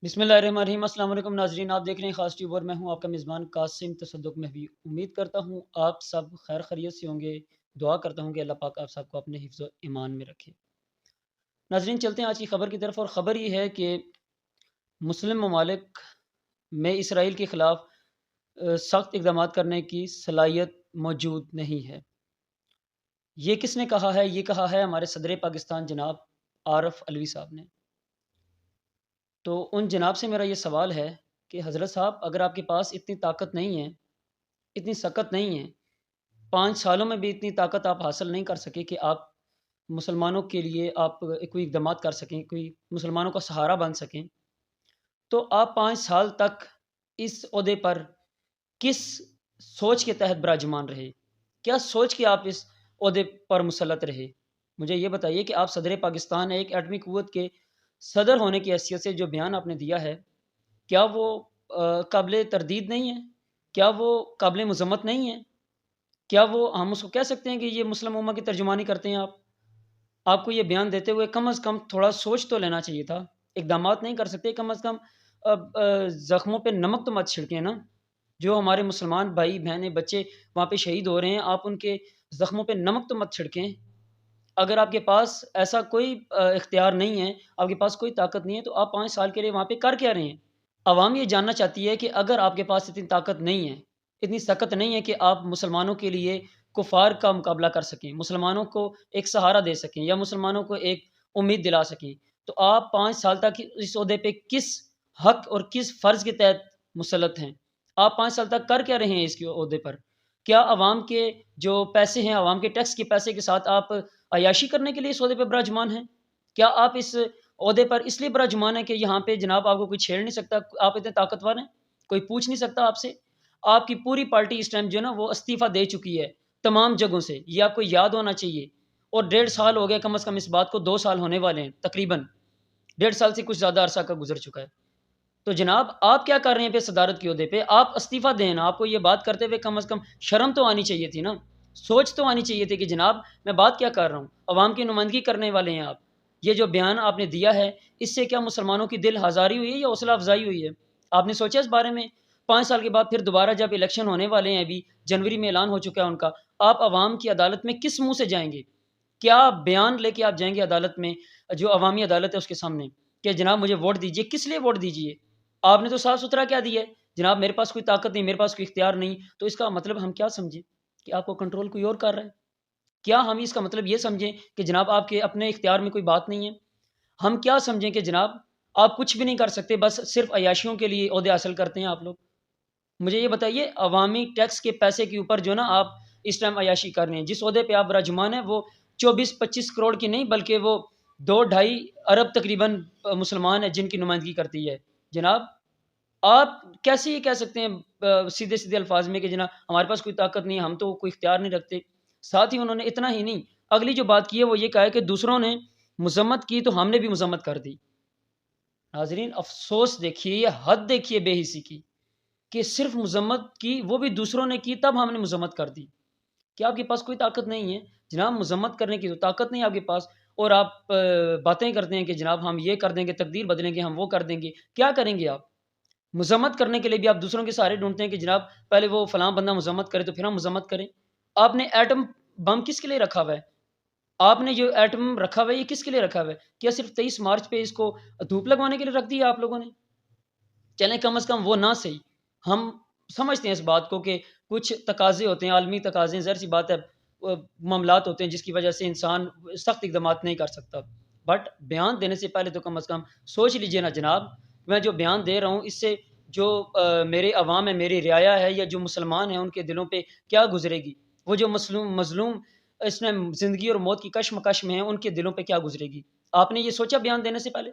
बिस्मिल्लाहिर्रहमानिर्रहीम। अस्सलाम वालेकुम नाजरीन, आप देख रहे हैं खास ट्यूब और मैं हूं आपका मेज़बान कासिम तसद्दुक़ महवी। उम्मीद करता हूं आप सब खैर खैरियत से होंगे। दुआ करता हूं कि अल्लाह पाक आप सबको अपने हिफ्ज़ व ईमान में रखे। नाजरीन, चलते हैं आज की खबर की तरफ और ख़बर ये है कि मुस्लिम ममालिक में इसराइल के ख़िलाफ़ सख्त इक़दामात करने की सलाहियत मौजूद नहीं है। ये किसने कहा है? ये कहा है हमारे सदर पाकिस्तान जनाब आरफ अलवी साहब ने। तो उन जनाब से मेरा ये सवाल है कि हज़रत साहब, अगर आपके पास इतनी ताकत नहीं है, इतनी सकत नहीं है, 5 सालों में भी इतनी ताकत आप हासिल नहीं कर सके कि आप मुसलमानों के लिए आप कोई इक़दामात कर सकें, कोई मुसलमानों का सहारा बन सकें, तो आप 5 साल तक इस ओहदे पर किस सोच के तहत विराजमान रहे? क्या सोच के आप इस ओहदे पर मुसल्लत रहे? मुझे ये बताइए कि आप सदर पाकिस्तान, एक एटमी क़ुव्वत के सदर होने की हैसियत से जो बयान आपने दिया है, क्या वो काबिल तरदीद नहीं है? क्या वो काबिल मज़म्मत नहीं है? क्या वो हम उसको कह सकते हैं कि ये मुस्लिम उम्मा की तर्जुमानी करते हैं आप? आपको ये बयान देते हुए कम से कम थोड़ा सोच तो लेना चाहिए था। इक़दामात नहीं कर सकते, कम से कम ज़ख्मों पे नमक तो मत छिड़कें ना। जो हमारे मुसलमान भाई-बहनें, बच्चे वहाँ पे शहीद हो रहे हैं, आप उनके ज़ख्मों पे नमक तो मत छिड़कें। अगर आपके पास ऐसा कोई इख्तियार नहीं है, आपके पास कोई ताकत नहीं है, तो आप 5 साल के लिए वहाँ पे कर क्या रहे हैं? अवाम ये जानना चाहती है कि अगर आपके पास इतनी ताकत नहीं है, इतनी सकत नहीं है कि आप मुसलमानों के लिए कुफ़ार का मुकाबला कर सकें, मुसलमानों को एक सहारा दे सकें या मुसलमानों को एक उम्मीद दिला सकें, तो आप 5 साल तक इस ओहदे पे किस हक़ और किस फ़र्ज़ के तहत मुसल्लत हैं? आप 5 साल तक कर क्या रहे हैं इसके ओहदे पर? क्या अवाम के जो पैसे हैं, अवाम के टैक्स के पैसे के साथ आप अय्याशी करने के लिए इस ओहदे पे विराजमान हैं? क्या आप इस ओहदे पर इसलिए विराजमान हैं कि यहाँ पे जनाब आपको कोई छेड़ नहीं सकता, आप इतने ताकतवर हैं, कोई पूछ नहीं सकता आपसे? आपकी पूरी पार्टी इस टाइम जो है ना वो इस्तीफ़ा दे चुकी है, तमाम जगहों से, ये आपको याद होना चाहिए। और 1.5 साल हो गए कम से कम इस बात को, 2 साल होने वाले हैं तकरीबन, 1.5 साल से कुछ ज़्यादा अरसा का गुज़र चुका है। तो जनाब आप क्या कर रहे हैं पे सदारत के ओहदे पे? आप इस्तीफ़ा दें ना, आपको ये बात करते हुए कम से कम शर्म तो आनी चाहिए थी ना, सोच तो आनी चाहिए थी कि जनाब मैं बात क्या कर रहा हूँ, अवाम की नुमाइंदगी करने वाले हैं आप। ये जो बयान आपने दिया है, इससे क्या मुसलमानों की दिल आज़ारी हुई है या हौसला अफ़ज़ाई हुई है? आपने सोचा इस बारे में? 5 साल के बाद फिर दोबारा जब इलेक्शन होने वाले हैं, अभी जनवरी में ऐलान हो चुका है उनका, आप अवाम की अदालत में किस मुँह से जाएँगे? क्या बयान लेके आप जाएँगे अदालत में, जो अवामी अदालत है उसके सामने, कि जनाब मुझे वोट दीजिए, किस लिए वोट दीजिए? आपने तो साफ-सुथरा कह दिया है, जनाब मेरे पास कोई ताकत नहीं, मेरे पास कोई इख्तियार नहीं, तो इसका मतलब हम क्या समझें? कि आपको कंट्रोल कोई और कर रहा है? क्या हम इसका मतलब ये समझें कि जनाब आपके अपने इख्तियार में कोई बात नहीं है? हम क्या समझें कि जनाब आप कुछ भी नहीं कर सकते, बस सिर्फ़ अय्याशियों के लिए ओहदे हासिल करते हैं आप लोग? मुझे ये बताइए, अवामी टैक्स के पैसे के ऊपर जो है ना आप इस टाइम अय्याशी कर रहे हैं। जिस ओहदे पे आप विराजमान हैं वो 24-25 करोड़ की नहीं, बल्कि वो 2 ढाई अरब तकरीबन मुसलमान हैं जिनकी नुमाइंदगी करती है। जनाब आप कैसे ये कह सकते हैं सीधे-सीधे अल्फ़ाज़ में कि जनाब हमारे पास कोई ताकत नहीं है, हम तो कोई इख्तियार नहीं रखते। साथ ही उन्होंने इतना ही नहीं, अगली जो बात की है वो ये कहा है कि दूसरों ने मज़म्मत की तो हमने भी मज़म्मत कर दी। नाज़रीन, अफ़सोस देखिए, ये हद देखिए बेहिसी की, कि सिर्फ़ मज़म्मत की, वो भी दूसरों ने की तब हमने मज़म्मत कर दी। क्या आपके पास कोई ताकत नहीं है? जनाब मज़म्मत करने की तो ताकत नहीं है आपके पास, और आप बातें करते हैं कि जनाब हम ये कर देंगे, तकदीर बदलेंगे, हम वो कर देंगे। क्या करेंगे आप? मज़म्मत करने के लिए भी आप दूसरों के सहारे ढूँढते हैं कि जनाब पहले वो फलाँ बंदा मज़म्मत करे तो फिर हम मज़म्मत करें। आपने एटम बम किसके लिए रखा हुआ है? आपने जो एटम रखा हुआ है ये किसके लिए रखा हुआ है? क्या सिर्फ़ 23 मार्च पे इसको धूप लगवाने के लिए रख दिया आप लोगों ने? चलें कम से कम वो ना सही। हम समझते हैं इस बात को कि कुछ तकाज़े होते हैं, आलमी तकाज़े, ज़ाहिर-सी बात है, मामलात होते हैं जिसकी वजह से इंसान सख्त इक़दामात नहीं कर सकता। बट बयान देने से पहले तो कम से कम सोच लीजिए ना जनाब, मैं जो बयान दे रहा हूँ इससे जो मेरे अवाम है, मेरी रियाया है या जो मुसलमान हैं उनके दिलों पे क्या गुज़रेगी? वो जो मज़लूम इस टाइम ज़िंदगी और मौत की कशमकश में हैं, उनके दिलों पे क्या गुज़रेगी? आपने ये सोचा बयान देने से पहले?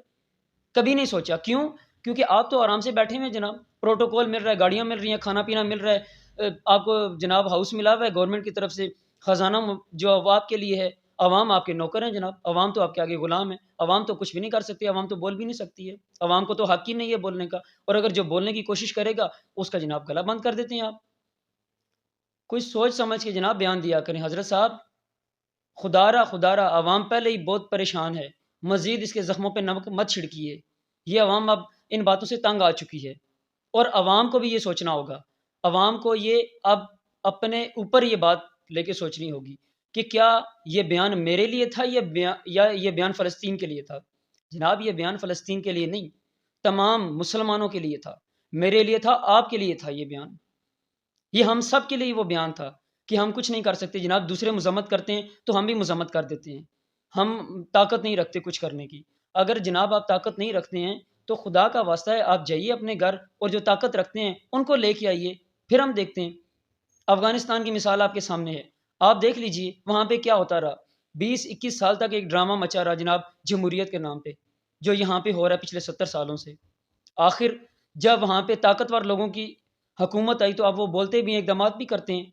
कभी नहीं सोचा। क्यों? क्योंकि आप तो आराम से बैठे हुए हैं जनाब। प्रोटोकॉल मिल रहा है, गाड़ियाँ मिल रही हैं, खाना-पीना मिल रहा है। आपको जनाब हाउस मिला हुआ है गवर्नमेंट की तरफ से, खज़ाना जो अब आपके लिए है। अवाम आपके नौकर हैं जनाब। अवाम तो आपके आगे गुलाम है। अवाम तो कुछ भी नहीं कर सकती, अवाम तो बोल भी नहीं सकती है। अवाम को तो हक़ ही नहीं है बोलने का, और अगर जो बोलने की कोशिश करेगा, उसका जनाब गला बंद कर देते हैं आप। कोई सोच समझ के जनाब बयान दिया करें। हज़रत साहब, खुदारा अवाम पहले ही बहुत परेशान है, मज़ीद इसके ज़ख्मों पे नमक मत छिड़किए। ये अवाम अब ان باتوں سے تنگ آ چکی ہے، اور عوام کو بھی یہ سوچنا ہوگا، عوام کو یہ اب اپنے اوپر یہ بات لے کے سوچنی ہوگی کہ کیا یہ بیان میرے لیے تھا یا یہ بیان فلسطین کے لیے تھا؟ جناب یہ بیان فلسطین کے لیے نہیں، تمام مسلمانوں کے لیے تھا، میرے لیے تھا، آپ کے لیے تھا یہ بیان، یہ ہم سب کے لیے وہ بیان تھا کہ ہم کچھ نہیں کر سکتے جناب، دوسرے مذمت کرتے ہیں تو ہم بھی مذمت کر دیتے ہیں، ہم طاقت نہیں رکھتے کچھ کرنے کی۔ اگر جناب آپ طاقت نہیں رکھتے ہیں تو خدا کا واسطہ ہے آپ جائیے اپنے گھر اور جو طاقت رکھتے ہیں ان کو لے کے آئیے، پھر ہم دیکھتے ہیں۔ افغانستان کی مثال آپ کے سامنے ہے، آپ دیکھ لیجئے وہاں پہ کیا ہوتا رہا، 20-21 سال تک ایک ڈرامہ مچا رہا جناب جمہوریت کے نام پہ، جو یہاں پہ ہو رہا ہے پچھلے 70 سالوں سے۔ آخر جب وہاں پہ طاقتور لوگوں کی حکومت آئی تو اب وہ بولتے بھی ہیں، اقدامات بھی کرتے ہیں۔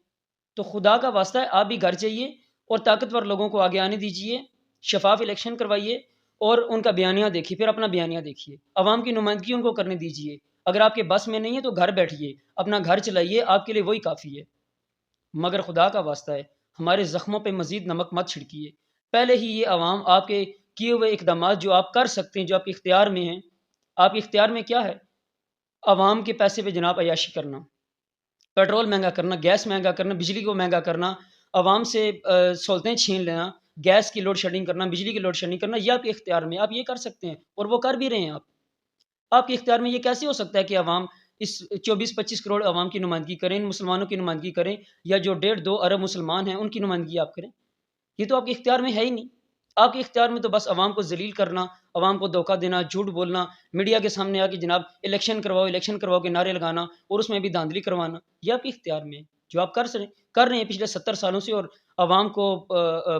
تو خدا کا واسطہ ہے آپ بھی گھر جائیے اور طاقتور لوگوں کو آگے آنے دیجیے، شفاف الیکشن کروائیے اور ان کا بیانیہ دیکھیے، پھر اپنا بیانیہ دیکھیے، عوام کی نمائندگی ان کو کرنے دیجیے۔ اگر آپ کے بس میں نہیں ہے تو گھر بیٹھیے، اپنا گھر چلائیے، آپ کے لیے وہی کافی ہے۔ مگر خدا کا واسطہ ہے ہمارے زخموں پہ مزید نمک مت چھڑکیے۔ پہلے ہی یہ عوام آپ کے کیے ہوئے اقدامات جو آپ کر سکتے ہیں، جو آپ کے اختیار میں ہیں، آپ کے اختیار میں کیا ہے؟ عوام کے پیسے پہ جناب عیاشی کرنا، پیٹرول مہنگا کرنا، گیس مہنگا کرنا، بجلی کو مہنگا کرنا، عوام سے سہولتیں چھین لینا، گیس کی لوڈ شیڈنگ کرنا، بجلی کی لوڈ شیڈنگ کرنا، یہ آپ کے اختیار میں، آپ یہ کر سکتے ہیں اور وہ کر بھی رہے ہیں۔ آپ کے اختیار میں یہ کیسے ہو سکتا ہے کہ عوام اس 24-25 کروڑ عوام کی نمائندگی کریں، ان مسلمانوں کی نمائندگی کریں، یا جو 1.5-2 ارب مسلمان ہیں ان کی نمائندگی آپ کریں؟ یہ تو آپ کے اختیار میں ہے ہی نہیں۔ آپ کے اختیار میں تو بس عوام کو ذلیل کرنا، عوام کو دھوکہ دینا، جھوٹ بولنا، میڈیا کے سامنے آ کے جناب الیکشن کرواؤ کے نعرے لگانا اور اس میں بھی دھاندلی کروانا، یہ آپ کے اختیار میں ہے جو آپ کر رہے ہیں پچھلے 70 سالوں سے، اور عوام کو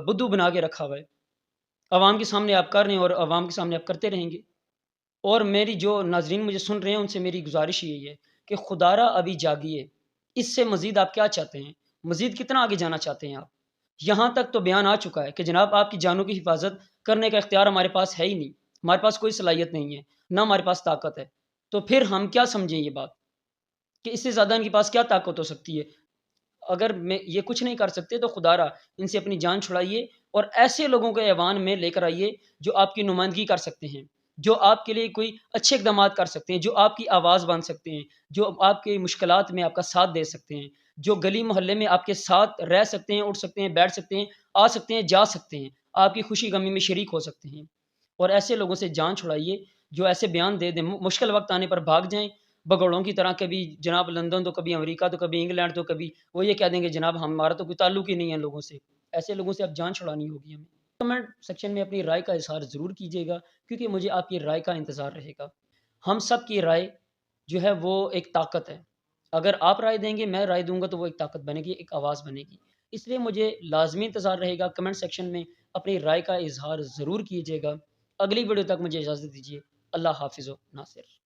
بدھو بنا کے رکھا ہوا ہے۔ عوام کے سامنے آپ کر رہے ہیں اور عوام کے سامنے آپ کرتے رہیں گے۔ اور میری جو ناظرین مجھے سن رہے ہیں ان سے میری گزارش یہی ہے کہ خدا را ابھی جاگیے، اس سے مزید آپ کیا چاہتے ہیں؟ مزید کتنا آگے جانا چاہتے ہیں آپ؟ یہاں تک تو بیان آ چکا ہے کہ جناب آپ کی جانوں کی حفاظت کرنے کا اختیار ہمارے پاس ہے ہی نہیں، ہمارے پاس کوئی صلاحیت نہیں ہے، نہ ہمارے پاس طاقت ہے۔ تو پھر ہم کیا سمجھیں یہ بات کہ اس سے زیادہ ان کے پاس کیا طاقت ہو سکتی ہے؟ اگر میں یہ کچھ نہیں کر سکتے تو خدا را ان سے اپنی جان چھڑائیے اور ایسے لوگوں کے ایوان میں لے کر آئیے جو آپ کی نمائندگی کر سکتے ہیں، جو آپ کے لیے کوئی اچھے اقدامات کر سکتے ہیں، جو آپ کی آواز بن سکتے ہیں، جو آپ کے مشکلات میں آپ کا ساتھ دے سکتے ہیں، جو گلی محلے میں آپ کے ساتھ رہ سکتے ہیں، اٹھ سکتے ہیں، بیٹھ سکتے ہیں، آ سکتے ہیں، جا سکتے ہیں، آپ کی خوشی غمی میں شریک ہو سکتے ہیں۔ اور ایسے لوگوں سے جان چھڑائیے جو ایسے بیان دے دیں، مشکل وقت آنے پر بھاگ جائیں بگوڑوں کی طرح، کبھی جناب لندن تو کبھی امریکہ تو کبھی انگلینڈ تو کبھی وہ یہ کہہ دیں گے جناب ہمارا تو کوئی تعلق ہی نہیں ہے لوگوں سے۔ ایسے لوگوں سے اب جان چھڑانی ہوگی ہمیں۔ کمنٹ سیکشن میں اپنی رائے کا اظہار ضرور کیجیے گا، کیونکہ مجھے آپ کی رائے کا انتظار رہے گا۔ ہم سب کی رائے جو ہے وہ ایک طاقت ہے، اگر آپ رائے دیں گے، میں رائے دوں گا، تو وہ ایک طاقت بنے گی، ایک آواز بنے گی۔ اس لیے مجھے لازمی انتظار رہے گا، کمنٹ سیکشن میں اپنی رائے کا اظہار ضرور کیجیے گا۔ اگلی ویڈیو تک مجھے اجازت دیجیے۔ اللہ حافظ و ناصر۔